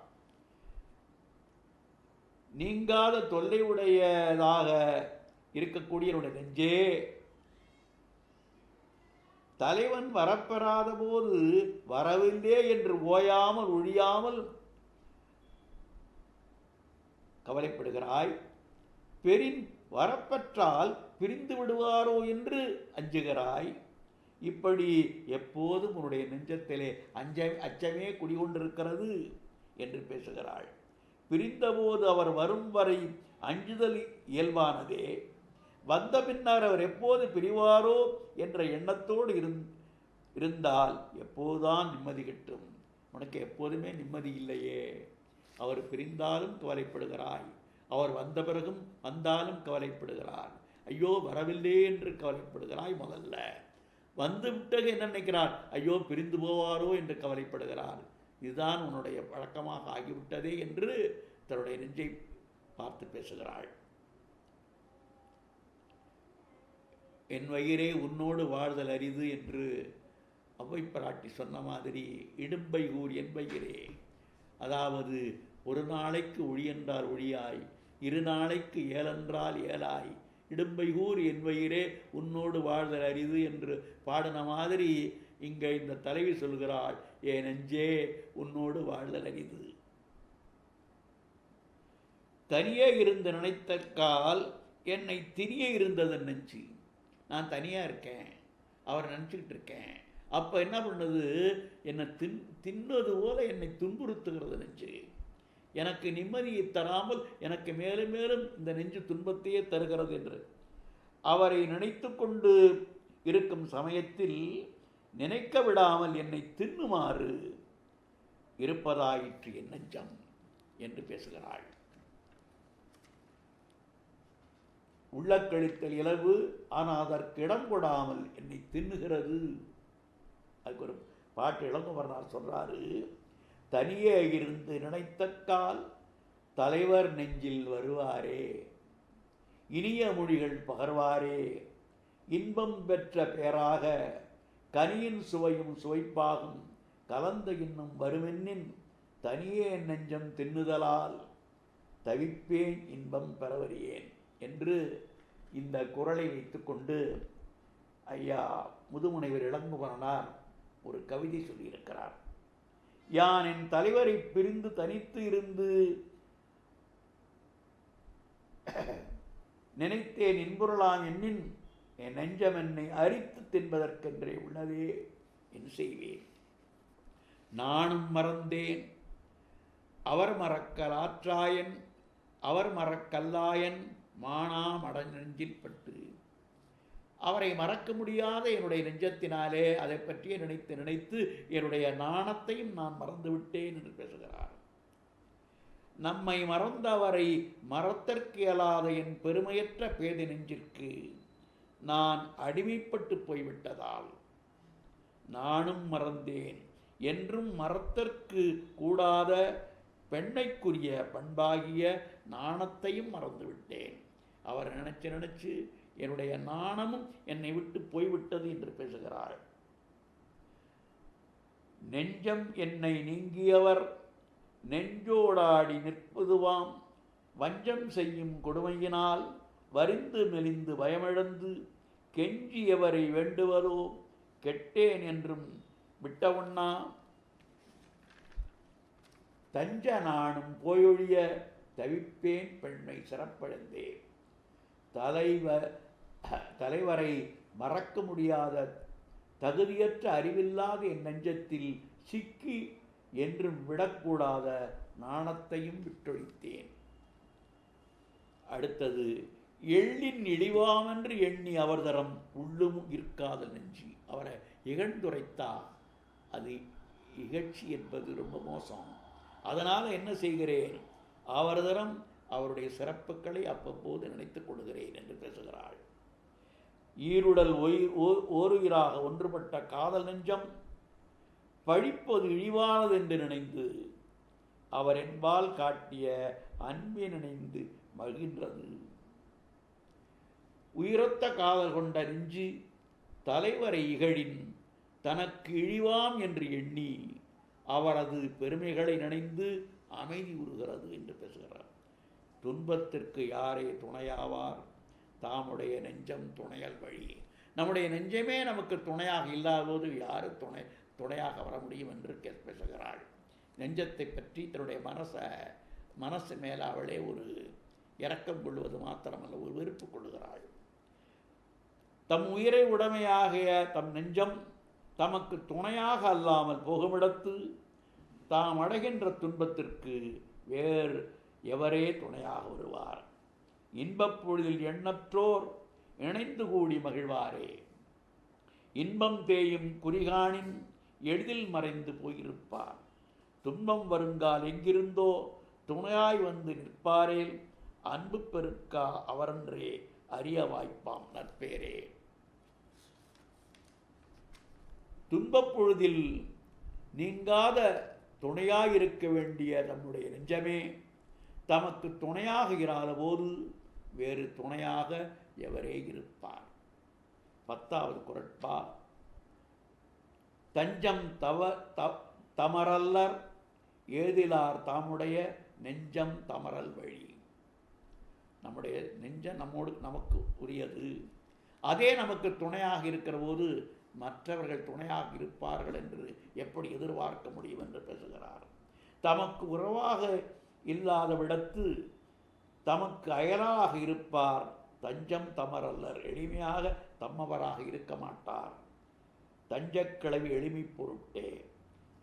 நீங்காத தொல்லை உடையதாக இருக்கக்கூடிய என்னுடைய நெஞ்சே, தலைவன் வரப்பெறாத போது வரவில்லை என்று ஓயாமல் ஒழியாமல் கவலைப்படுகிறாய். பெரின் வரப்பெற்றால் பிரிந்து விடுவாரோ என்று அஞ்சுகிறாய். இப்படி எப்போதும் உன்னுடைய நெஞ்சத்திலே அச்சமே குடிகொண்டிருக்கிறது என்று பேசுகிறாள். பிரிந்தபோது அவர் வரும் வரை அஞ்சுதல் இயல்பானதே. வந்த பின்னர் அவர் எப்போது பிரிவாரோ என்ற எண்ணத்தோடு இருந்தால் எப்போதுதான் நிம்மதி கிட்டும். உனக்கு எப்போதுமே நிம்மதி இல்லையே. அவர் பிரிந்தாலும் கவலைப்படுகிறாய், அவர் வந்த பிறகும் வந்தாலும் கவலைப்படுகிறார். ஐயோ வரவில்லை என்று கவலைப்படுகிறாய். முதல்ல வந்து விட்டது என்ன நினைக்கிறார்? ஐயோ பிரிந்து போவாரோ என்று கவலைப்படுகிறார். இதுதான் உன்னுடைய பழக்கமாக ஆகிவிட்டதே என்று தன்னுடைய நெஞ்சை பார்த்து பேசுகிறாள். என் வயிறே உன்னோடு வாழ்தல் அரிது என்று அவ்வை பிராட்டி சொன்ன மாதிரி இடும்பை கூர் என் வயிறே, அதாவது ஒரு நாளைக்கு ஒழி என்றால் ஒழியாய், இரு நாளைக்கு ஏலென்றால் ஏலாய், இடும்பை கூர் என் வயிறே உன்னோடு வாழ்தல் அரிது என்று பாடின மாதிரி இங்கே இந்த தலைவி சொல்கிறாள், ஏ நெஞ்சே உன்னோடு வாழ்தல் அரிது. தனியே இருந்து நினைத்தற்கால் என்னை திரிய இருந்தது நெஞ்சு. நான் தனியாக இருக்கேன், அவர் நினச்சிக்கிட்டு இருக்கேன். அப்போ என்ன பண்ணுது? என்னை தின்னுவது போல என்னை துன்புறுத்துகிறது நெஞ்சு. எனக்கு நிம்மதியை தராமல் எனக்கு மேலும் மேலும் இந்த நெஞ்சு துன்பத்தையே தருகிறது என்று அவரை நினைத்து கொண்டு இருக்கும் சமயத்தில் நினைக்க விடாமல் என்னை தின்னுமாறு இருப்பதாயிற்று என் நெஞ்சம் என்று பேசுகிறாள். உள்ளக்கழித்தல் இலவு, ஆனால் அதற்கு இடம் கொடாமல் என்னை தின்னுகிறது. அதுக்கு ஒரு பாட்டு இளங்குமரனார் சொல்றாரு, தனியே இருந்து நினைத்தக்கால் தலைவர் நெஞ்சில் வருவாரே, இனிய மொழிகள் பகர்வாரே, இன்பம் பெற்ற பேராக கனியின் சுவையும் சுவைப்பாகும் கலந்த இன்னும் வருமென்னின் தனியே நெஞ்சம் தின்னுதலால் தவிப்பேன் இன்பம் பெறவறியேன் என்று இந்த குறளை வைத்துக்கொண்டு ஐயா முதுமுனைவர் இளங்குமரனார் ஒரு கவிதை சொல்லியிருக்கிறார். யான் என் தலைவரை பிரிந்து தனித்து இருந்து நினைத்தேன் இன்புறலாம் எண்ணின் என் நெஞ்சம் என்னை அரித்து தின்பதற்கென்றே உள்ளதே, என் செய்வேன். நானும் மறந்தேன் அவர் மறக்கலாற்றாயன், அவர் மறக்கல்லாயன் மானா மடநெஞ்சில் பட்டு. அவரை மறக்க முடியாத என்னுடைய நெஞ்சத்தினாலே அதை பற்றியே நினைத்து நினைத்து என்னுடைய நாணத்தையும் நான் மறந்துவிட்டேன் என்று பேசுகிறார். நம்மை மறந்தவரை மறத்தற்கு இயலாத என் பெருமையற்ற பேதை நெஞ்சிற்கு நான் அடிமைப்பட்டு போய்விட்டதால் நானும் மறந்தேன் என்றும் மறத்தற்கு கூடாத பெண்ணைக்குரிய பண்பாகிய நாணத்தையும் மறந்துவிட்டேன். அவர் நினைச்சு நினைச்சு என்னுடைய நாணமும் என்னை விட்டு போய்விட்டது என்று பேசுகிறார். நெஞ்சம் என்னை நீங்கியவர் நெஞ்சோடாடி நிற்பதுவாம், வஞ்சம் செய்யும் கொடுமையினால் வரிந்து மெலிந்து பயமிழந்து கெஞ்சியவரை வேண்டுவதோ கெட்டேன் என்றும் விட்டவுண்ணா தஞ்ச நானும் போயொழிய தவிப்பேன் பெண்மை சிறப்படைந்தேன். தலைவரை மறக்க முடியாத தகுதியற்ற அறிவில்லாத என் நெஞ்சத்தில் சிக்கி என்றும் விடக்கூடாத நாணத்தையும் விட்டொழித்தேன். அடுத்தது, எள்ளின் இழிவாமென்று எண்ணி அவர் தரம் உள்ளும் இருக்காத நெஞ்சி. அவரை இகழ்ந்துரைத்தா அது இகழ்ச்சி என்பது ரொம்ப மோசம். அதனால் என்ன செய்கிறேன்? அவர் தரம் அவருடைய சிறப்புகளை அவ்வப்போது நினைத்துக் கொள்கிறேன் என்று பேசுகிறாள். ஈருடல் ஓருயிராக ஒன்றுபட்ட காதல் நெஞ்சம் பழிப்பது இழிவானது என்று நினைந்து அவர் என்பால் காட்டிய அன்பை நினைந்து மகிழ்கின்றது. உயிரொத்த காதல் கொண்ட நெஞ்சு தலைவரை இகழின் தனக்கு இழிவாம் என்று எண்ணி அவரது பெருமைகளை நினைந்து அமைதி உறுகிறது என்று பேசுகிறார். துன்பத்திற்கு யாரே துணையாவார்? தாமுடைய நெஞ்சம் துணையல் வழி. நம்முடைய நெஞ்சமே நமக்கு துணையாக இல்லாதபோது யார் துணையாக வர முடியும் என்று பேசுகிறாள். நெஞ்சத்தை பற்றி தன்னுடைய மனசு மேலே அவளே ஒரு இரக்கம் கொள்வது மாத்திரமல்ல, ஒரு வெறுப்பு கொள்ளுகிறாள். தம் உயிரை உடைமையாகிய தம் நெஞ்சம் தமக்கு துணையாக அல்லாமல் போகுமிடத்து தாம் அடைகின்ற துன்பத்திற்கு வேறு எவரே துணையாக வருவார். இன்பப் பொழுதில் எண்ணற்றோர் இணைந்து கூடி மகிழ்வாரே. இன்பம் தேயும் குறிகாணின் எளிதில் மறைந்து போயிருப்பார். துன்பம் வருங்கால் எங்கிருந்தோ துணையாய் வந்து நிற்பாரேல் அன்பு பெருக்கா அவரன்றே அறிய வாய்ப்பாம் நற்பேரே. துன்பப் பொழுதில் நீங்காத துணையாயிருக்க வேண்டிய நம்முடைய நெஞ்சமே தமக்கு துணையாக இராத போது வேறு துணையாக எவரே இருப்பார். 10வது குறட்பா. தஞ்சம் தமரல்லர் ஏதிலார் தாமுடைய நெஞ்சம் தமரல் வழி. நம்முடைய நெஞ்சம் நமக்கு உரியது. அதே நமக்கு துணையாக இருக்கிற போது மற்றவர்கள் துணையாக இருப்பார்கள் என்று எப்படி எதிர்பார்க்க முடியும் என்று பேசுகிறார். தமக்கு உறவாக இல்லாத விடத்து தமக்கு அயலாக இருப்பார். தஞ்சம் தமரல்லர், எளிமையாக தம்மவராக இருக்க மாட்டார். தஞ்சக்கிழவி எளிமை பொருட்டே.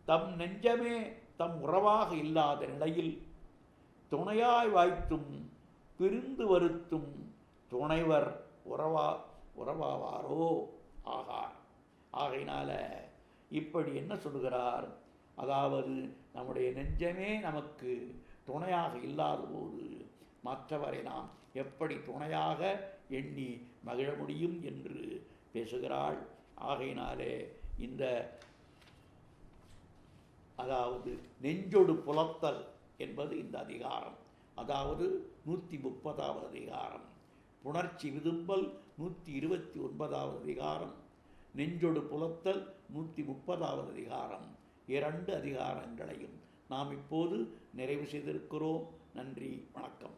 தம் நெஞ்சமே தம் உறவாக இல்லாத நிலையில் துணையாய் வாய்த்தும் பிரிந்து வருத்தும் துணைவர் உறவாவாரோ ஆகார். ஆகையினால இப்படி என்ன சொல்கிறார்? அதாவது நம்முடைய நெஞ்சமே நமக்கு துணையாக இல்லாத போது மற்றவரை நாம் எப்படி துணையாக எண்ணி மகிழ முடியும் என்று பேசுகிறாள். ஆகையினாலே இந்த அதாவது நெஞ்சொடு புலத்தல் என்பது இந்த அதிகாரம், அதாவது 130வது அதிகாரம். புணர்ச்சி விதும்பல் 129வது அதிகாரம். நெஞ்சொடு புலத்தல் 130வது அதிகாரம். 2 அதிகாரங்களையும் நாம் இப்போது நிறைவு செய்திருக்கிறோம். நன்றி, வணக்கம்.